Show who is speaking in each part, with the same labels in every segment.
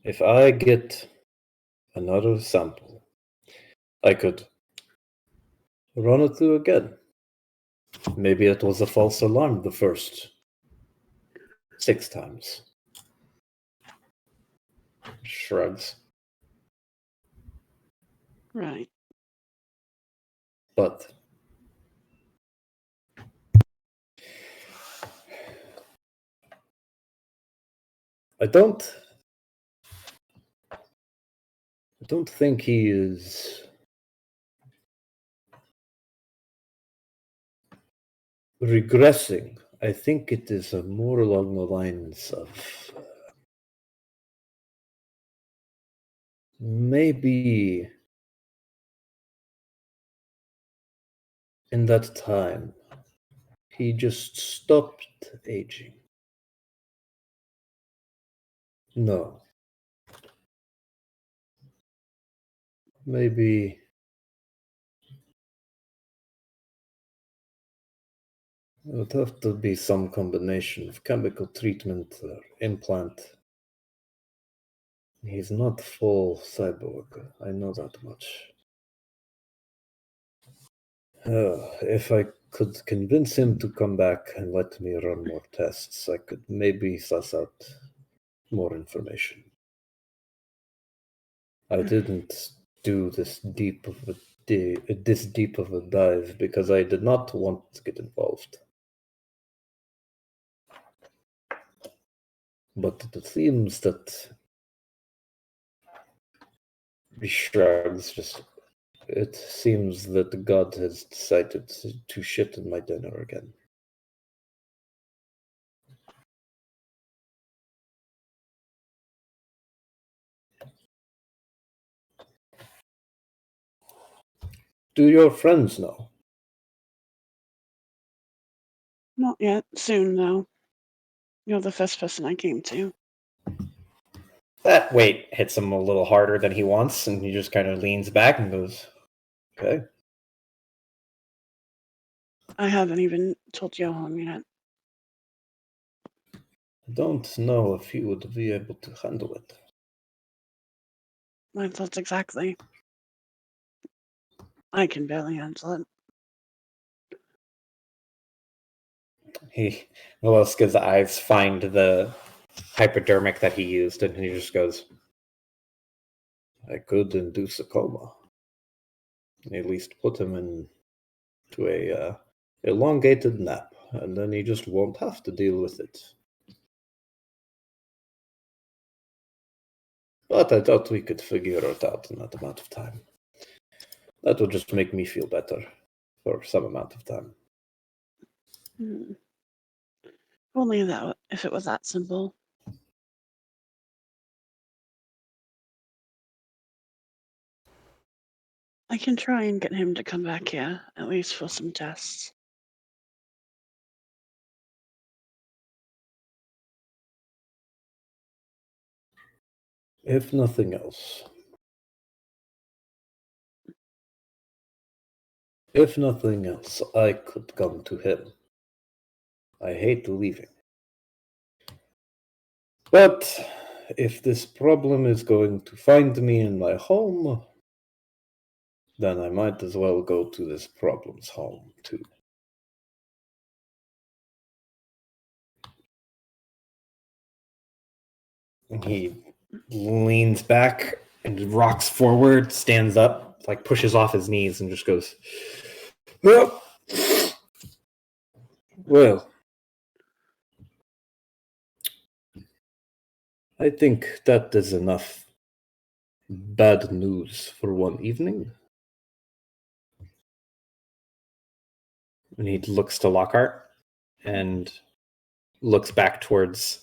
Speaker 1: If I get another sample, I could run it through again. Maybe it was a false alarm the first 6 times. Shrugs.
Speaker 2: Right.
Speaker 1: But I don't think he is regressing. I think it is more along the lines of maybe in that time he just stopped aging. No. Maybe it would have to be some combination of chemical treatment or implant. He's not full cyborg, I know that much. If I could convince him to come back and let me run more tests, I could maybe suss out more information. I didn't do this deep of a dive because I did not want to get involved. But it seems that he shrugs. It seems that God has decided to shit in my dinner again. Do your friends know?
Speaker 2: Not yet. Soon, though. You're the first person I came to.
Speaker 3: That weight hits him a little harder than he wants, and he just kind of leans back and goes,
Speaker 1: Okay.
Speaker 2: I haven't even told Johan yet.
Speaker 1: I don't know if he would be able to handle it.
Speaker 2: My thoughts exactly. I can barely handle it.
Speaker 3: Meloska's eyes find the hypodermic that he used, and he just goes,
Speaker 1: I could induce a coma. At least put him into a elongated nap, and then he just won't have to deal with it. But I thought we could figure it out in that amount of time. That would just make me feel better for some amount of time.
Speaker 2: Only that, if it was that simple. I can try and get him to come back here, at least for some tests.
Speaker 1: If nothing else. I could come to him. I hate leaving. But if this problem is going to find me in my home, then I might as well go to this problem's home, too.
Speaker 3: he leans back and rocks forward, stands up, like pushes off his knees, and just goes,
Speaker 1: Well, I think that is enough bad news for one evening.
Speaker 3: and he looks to Lockhart and looks back towards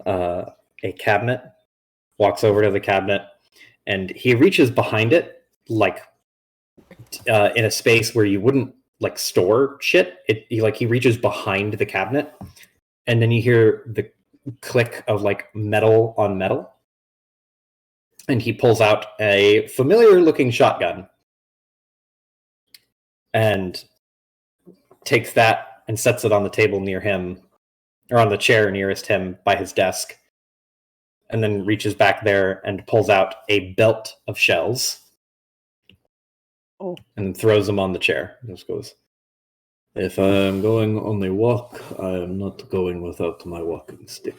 Speaker 3: a cabinet, walks over to the cabinet, and he reaches behind it, like in a space where you wouldn't like store shit. He reaches behind the cabinet, and then you hear the click of like metal on metal, and he pulls out a familiar looking shotgun and takes that and sets it on the table near him, or on the chair nearest him by his desk, and then reaches back there and pulls out a belt of shells.
Speaker 2: Oh.
Speaker 3: And throws them on the chair. Just goes,
Speaker 1: if I am going on a walk, I am not going without my walking stick.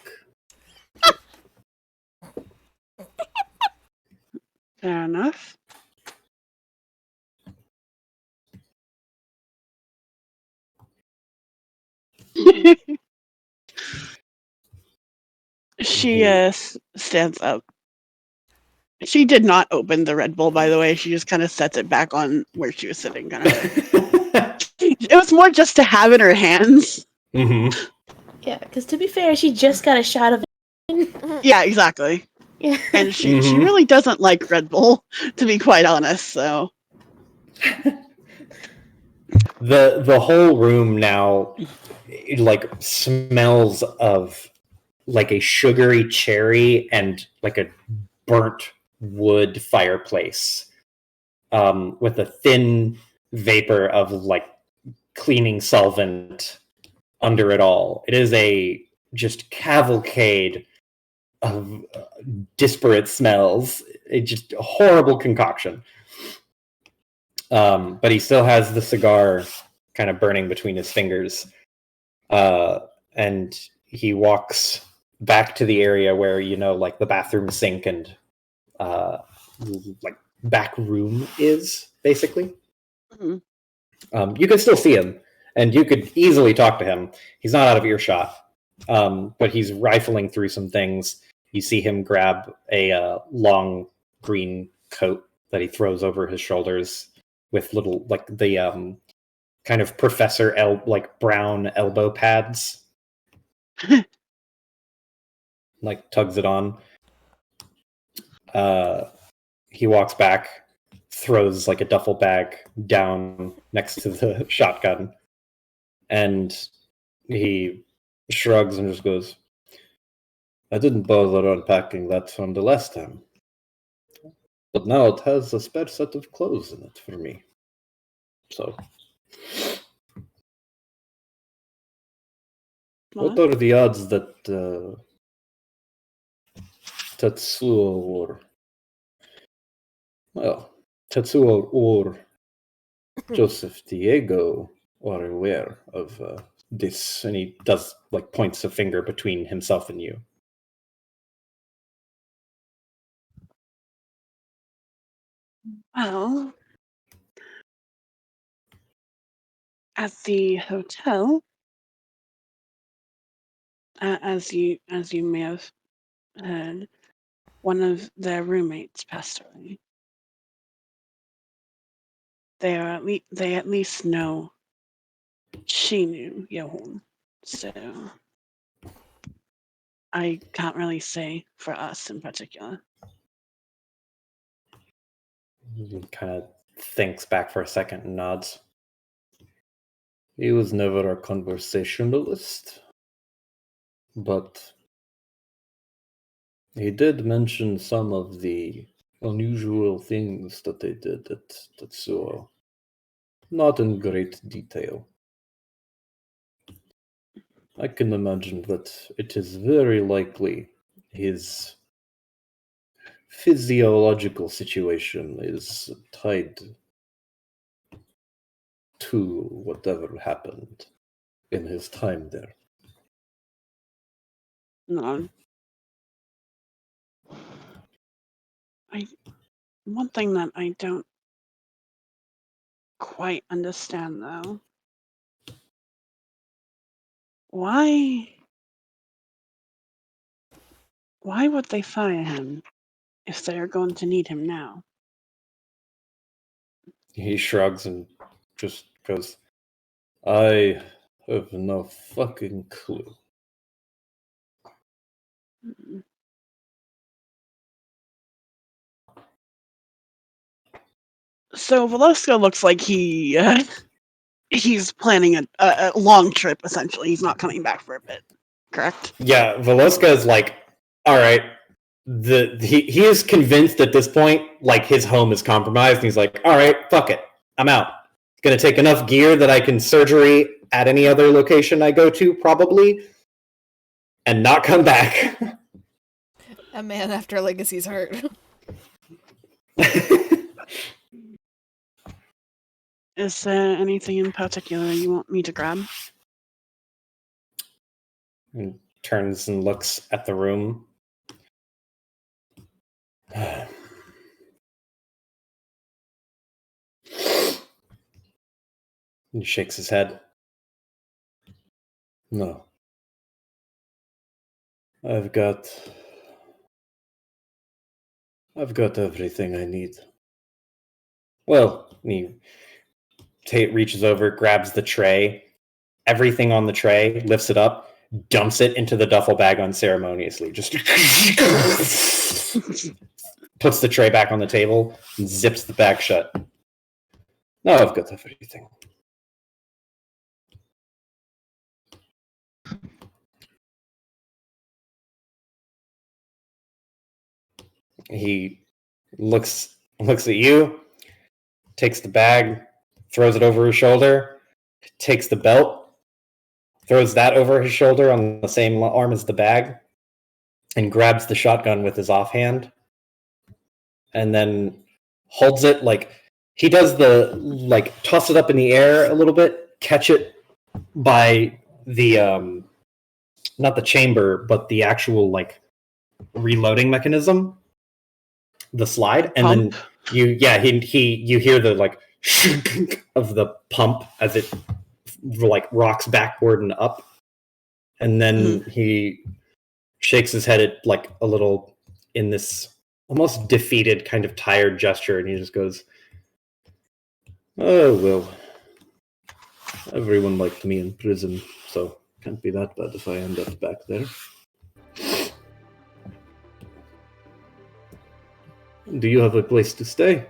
Speaker 2: Fair enough. She stands up. She did not open the Red Bull, by the way. She just kind of sets it back on where she was sitting. Kind of. It was more just to have in her hands.
Speaker 3: Mm-hmm.
Speaker 4: Yeah, because to be fair, she just got a shot of it.
Speaker 2: Yeah, exactly.
Speaker 4: Yeah.
Speaker 2: And she really doesn't like Red Bull, to be quite honest. So
Speaker 3: the whole room now like smells of like a sugary cherry and like a burnt wood fireplace, with a thin vapor of like cleaning solvent under it all. It is a just cavalcade of disparate smells. It's just a horrible concoction. But he still has the cigar kind of burning between his fingers. And he walks back to the area where, like the bathroom sink and like back room is, basically.
Speaker 2: Mhm.
Speaker 3: You can still see him, and you could easily talk to him. He's not out of earshot, but he's rifling through some things. You see him grab a long green coat that he throws over his shoulders with little, like, the kind of like brown elbow pads. Like, tugs it on. He walks back, throws like a duffel bag down next to the shotgun, and he shrugs and just goes,
Speaker 1: I didn't bother unpacking that from the last time. But now it has a spare set of clothes in it for me. So, what are the odds that Tetsuo or Joseph Diego are aware of this?
Speaker 3: and he does like points a finger between himself and you.
Speaker 2: Well, at the hotel, as you may have heard, one of their roommates passed away. They at least know she knew Johan, so I can't really say for us in particular.
Speaker 3: He kind of thinks back for a second and nods.
Speaker 1: He was never a conversationalist, but he did mention some of the unusual things that they did at Tetsuo. Not in great detail. I can imagine that it is very likely his physiological situation is tied to whatever happened in his time there.
Speaker 2: No. One thing that I don't quite understand, though, why would they fire him if they are going to need him now?
Speaker 3: He shrugs and just goes,
Speaker 1: I have no fucking clue.
Speaker 2: Mm. So Velasco looks like he's planning a long trip. Essentially, he's not coming back for a bit. Correct?
Speaker 3: yeah, Veloska is like, all right. He is convinced at this point, like his home is compromised, and he's like, all right, fuck it, I'm out. Gonna take enough gear that I can surgery at any other location I go to, probably, and not come back.
Speaker 5: A man after Legacy's heart.
Speaker 2: Is there anything in particular you want me to grab?
Speaker 3: And turns and looks at the room. He shakes his head.
Speaker 1: No. I've got everything I need.
Speaker 3: Well, he reaches over, grabs the tray, everything on the tray, lifts it up, dumps it into the duffel bag unceremoniously. Just puts the tray back on the table and zips the bag shut.
Speaker 1: No, I've got everything.
Speaker 3: He looks at you, takes the bag, throws it over his shoulder, takes the belt, throws that over his shoulder on the same arm as the bag, and grabs the shotgun with his offhand, and then holds it like he does the toss it up in the air a little bit, catch it by the not the chamber, but the actual reloading mechanism, the slide, and
Speaker 2: Pump.
Speaker 3: then you hear the of the pump as it rocks backward and up, and then he shakes his head at a little in this almost defeated kind of tired gesture, and he just goes,
Speaker 1: Oh, well. Everyone liked me in prison, so can't be that bad if I end up back there. Do you have a place to stay?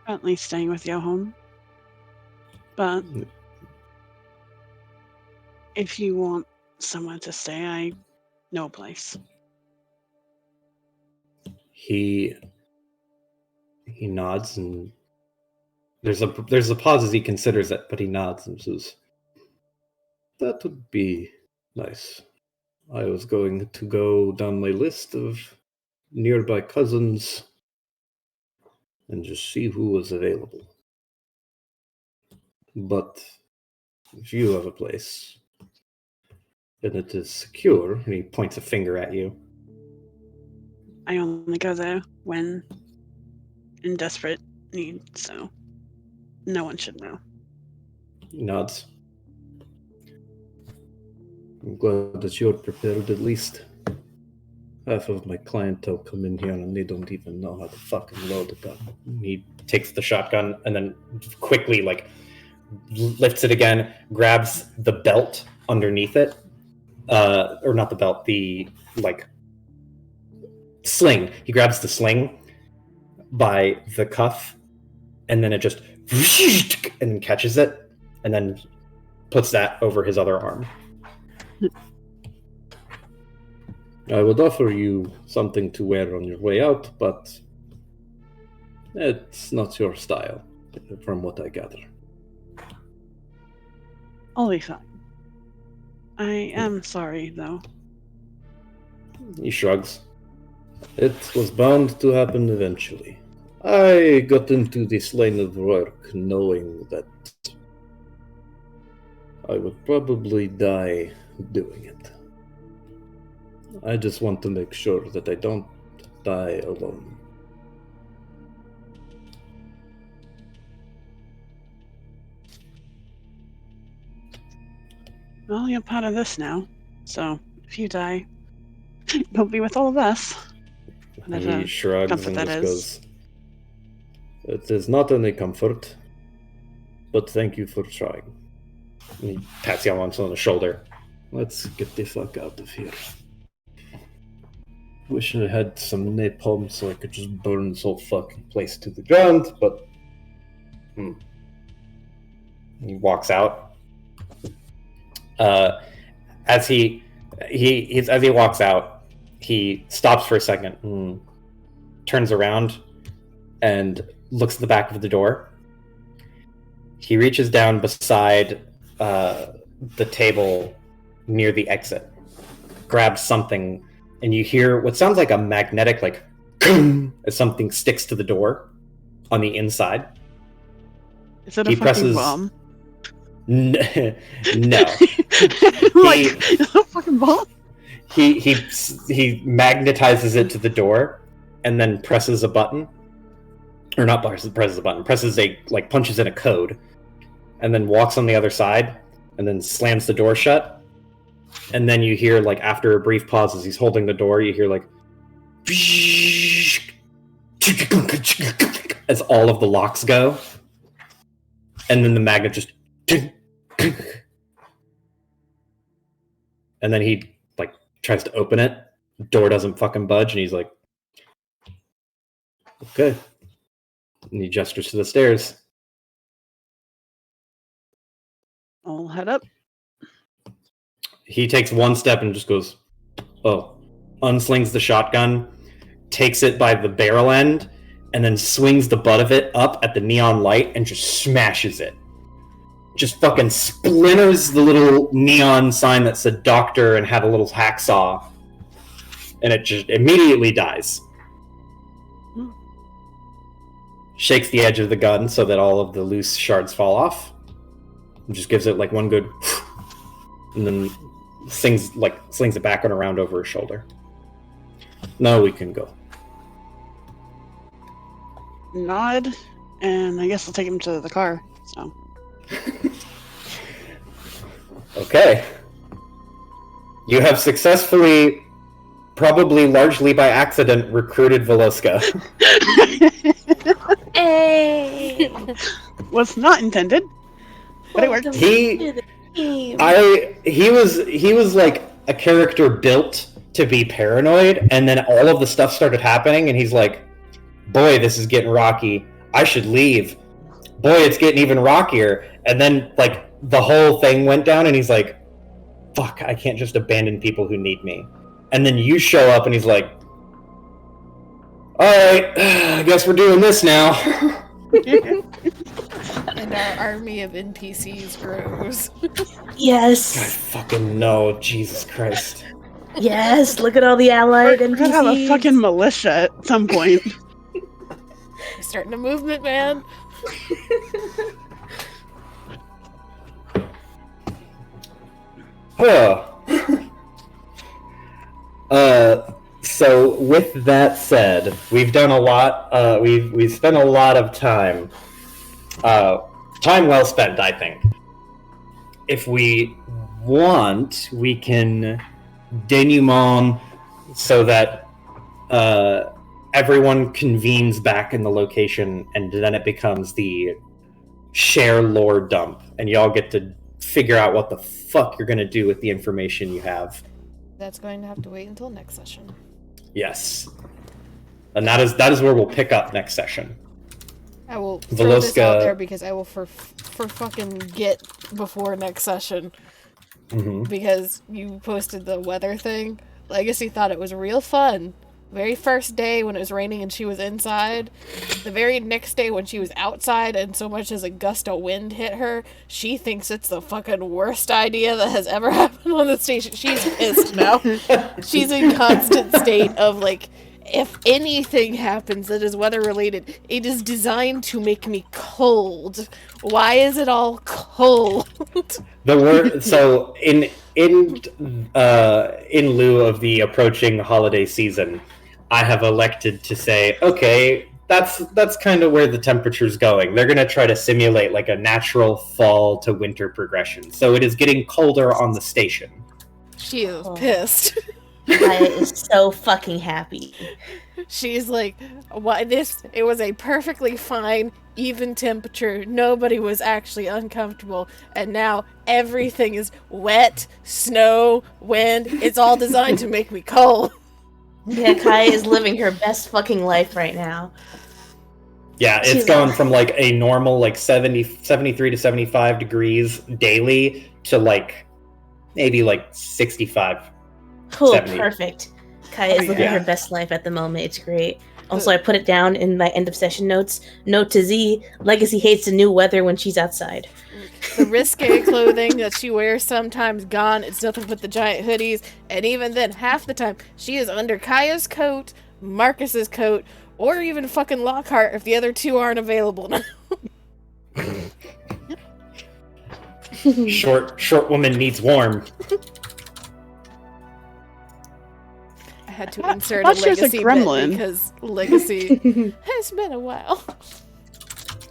Speaker 2: Currently staying with your home. But if you want somewhere to stay, I know a place.
Speaker 3: he nods, and there's a pause as he considers it, but he nods and says,
Speaker 1: That would be nice. I was going to go down my list of nearby cousins and just see who was available. But if you have a place and it is secure,
Speaker 3: and he points a finger at you.
Speaker 2: I only go there when in desperate need, so no one should know.
Speaker 3: He nods.
Speaker 1: I'm glad that you're prepared. At least half of my clientele come in here and they don't even know how to fucking load a gun.
Speaker 3: He takes the shotgun and then quickly lifts it again, grabs the belt underneath it, or not the belt, the sling. He grabs the sling by the cuff, and then it just and catches it, and then puts that over his other arm.
Speaker 1: I would offer you something to wear on your way out, but it's not your style, from what I gather.
Speaker 2: I'll be fine. I am sorry, though.
Speaker 3: He shrugs.
Speaker 1: It was bound to happen eventually. I got into this line of work knowing that I would probably die doing it. I just want to make sure that I don't die alone.
Speaker 2: Well, you're part of this now, so if you die, you'll be with all of us.
Speaker 3: He shrugs
Speaker 2: comfort
Speaker 3: and
Speaker 2: that
Speaker 3: just
Speaker 2: is.
Speaker 3: goes,
Speaker 1: It is not any comfort, but thank you for trying.
Speaker 3: and he pats you on the shoulder.
Speaker 1: Let's get the fuck out of here. Wish I had some napalm so I could just burn this whole fucking place to the ground, but
Speaker 3: He walks out. As he walks out, he stops for a second, turns around, and looks at the back of the door. He reaches down beside the table near the exit, grabs something, and you hear what sounds like a magnetic, like, as something sticks to the door on the inside.
Speaker 2: Is it a
Speaker 3: He
Speaker 2: fucking
Speaker 3: presses-
Speaker 2: bomb?
Speaker 3: No.
Speaker 2: Like, is it a fucking bomb?
Speaker 3: He magnetizes it to the door, and then presses a button. Or not presses a button, punches in a code, and then walks on the other side, and then slams the door shut. And then you hear, like, after a brief pause as he's holding the door, you hear, like, as all of the locks go. And then the magnet just... And then he, like, tries to open it. The door doesn't fucking budge, and he's like, okay. And he gestures to the stairs.
Speaker 2: I'll head up.
Speaker 3: He takes one step and just goes, oh. Unslings the shotgun, takes it by the barrel end, and then swings the butt of it up at the neon light and just smashes it. Just fucking splinters the little neon sign that said doctor and had a little hacksaw. And it just immediately dies. Shakes the edge of the gun so that all of the loose shards fall off. And just gives it like one good... And then slings it back and around over his shoulder. Now we can go.
Speaker 2: Nod, and I guess I'll take him to the car. So.
Speaker 3: Okay. You have successfully, probably largely by accident, recruited Veloska.
Speaker 4: Hey!
Speaker 2: Was not intended, but it worked.
Speaker 3: He was like a character built to be paranoid, and then all of the stuff started happening, and he's like, boy, this is getting rocky. I should leave. Boy, it's getting even rockier. And then, like, the whole thing went down, and he's like, fuck, I can't just abandon people who need me. And then you show up, and he's like, alright, I guess we're doing this now.
Speaker 5: And our army of NPCs grows.
Speaker 3: I
Speaker 4: Yes.
Speaker 3: fucking know, Jesus Christ.
Speaker 4: Yes. Look at all the allied
Speaker 2: We're gonna have a
Speaker 4: NPCs.
Speaker 2: fucking militia at some point.
Speaker 5: We're starting a movement, man.
Speaker 3: So with that said, we've done a lot. We've spent a lot of time. Time well spent, I think. If we want, we can denouement so that everyone convenes back in the location, and then it becomes the share lore dump, and y'all get to figure out what the fuck you're gonna do with the information you have.
Speaker 5: That's going to have to wait until next session.
Speaker 3: Yes, and that is where we'll pick up next session.
Speaker 5: I will throw this
Speaker 3: Veloska-
Speaker 5: out there because I will for fucking get before next session.
Speaker 3: Mm-hmm.
Speaker 5: Because you posted the weather thing. Legacy thought it was real fun. Very first day when it was raining and she was inside. The very next day when she was outside and so much as a gust of wind hit her, she thinks it's the fucking worst idea that has ever happened on the station. She's pissed now. She's in constant state of like, if anything happens that is weather related, it is designed to make me cold. Why is it all cold?
Speaker 3: The word so in lieu of the approaching holiday season, I have elected to say, okay, that's kind of where the temperature's going. They're going to try to simulate like a natural fall to winter progression. So it is getting colder on the station.
Speaker 5: She is pissed.
Speaker 4: Kaya is so fucking happy.
Speaker 5: She's like, "Why this? It was a perfectly fine, even temperature. Nobody was actually uncomfortable, and now everything is wet, snow, wind. It's all designed to make me cold."
Speaker 4: Yeah, Kaya is living her best fucking life right now.
Speaker 3: Yeah, it's
Speaker 4: She's
Speaker 3: gone
Speaker 4: like-
Speaker 3: from like a normal like 73 to 75 degrees daily to like maybe like 65.
Speaker 4: Cool,
Speaker 3: 70.
Speaker 4: perfect. Kaya is living
Speaker 3: Yeah.
Speaker 4: her best life at the moment. It's great. Also, I put it down in my end of session notes. Note to Z: Legacy hates the new weather when she's outside.
Speaker 5: The risque clothing that she wears sometimes gone. It's nothing but the giant hoodies. And even then, half the time, she is under Kaya's coat, Marcus's coat, or even fucking Lockhart if the other two aren't available now.
Speaker 3: Short woman needs warm.
Speaker 5: I had to insert a
Speaker 2: thought she was a
Speaker 5: Legacy bit
Speaker 2: gremlin.
Speaker 5: because Legacy has been a while.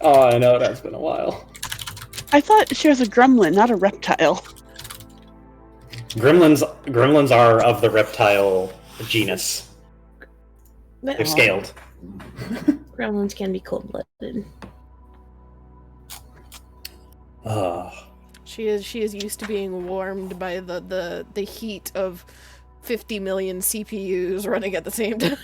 Speaker 3: Oh, I know, it has been a while.
Speaker 2: I thought she was a gremlin, not a reptile.
Speaker 3: Gremlins are of the reptile genus. They're scaled.
Speaker 4: Gremlins can be cold-blooded.
Speaker 5: She is used to being warmed by the heat of 50 million CPUs running at the same time.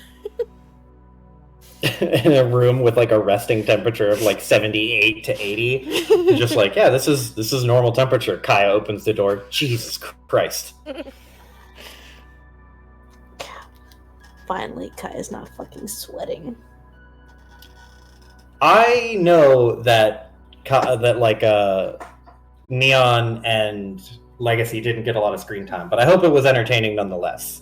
Speaker 3: In a room with like a resting temperature of like 78 to 80. Just like, yeah, this is normal temperature. Kaya opens the door. Jesus Christ.
Speaker 4: Finally, Kaya's not fucking sweating.
Speaker 3: I know that Neon and Legacy didn't get a lot of screen time, but I hope it was entertaining nonetheless.